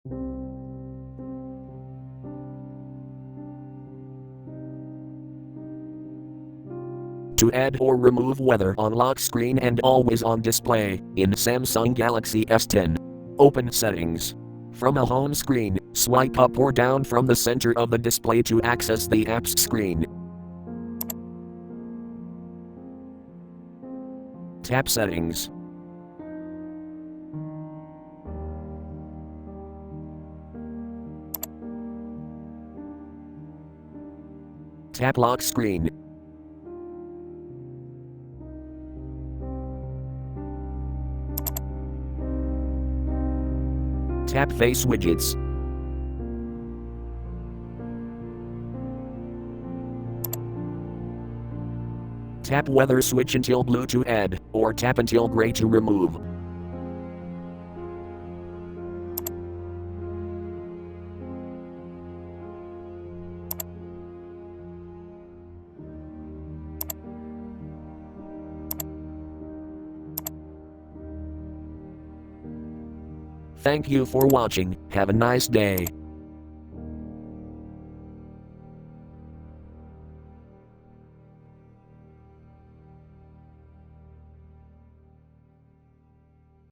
To add or remove weather on lock screen and always on display in Samsung Galaxy S10. Open Settings. From a home screen, swipe up or down from the center of the display to access the apps screen. Tap Settings. Tap Lock Screen. Tap Face Widgets. Tap Weather Switch until blue to add, or tap until gray to remove. Thank you for watching. Have a nice day.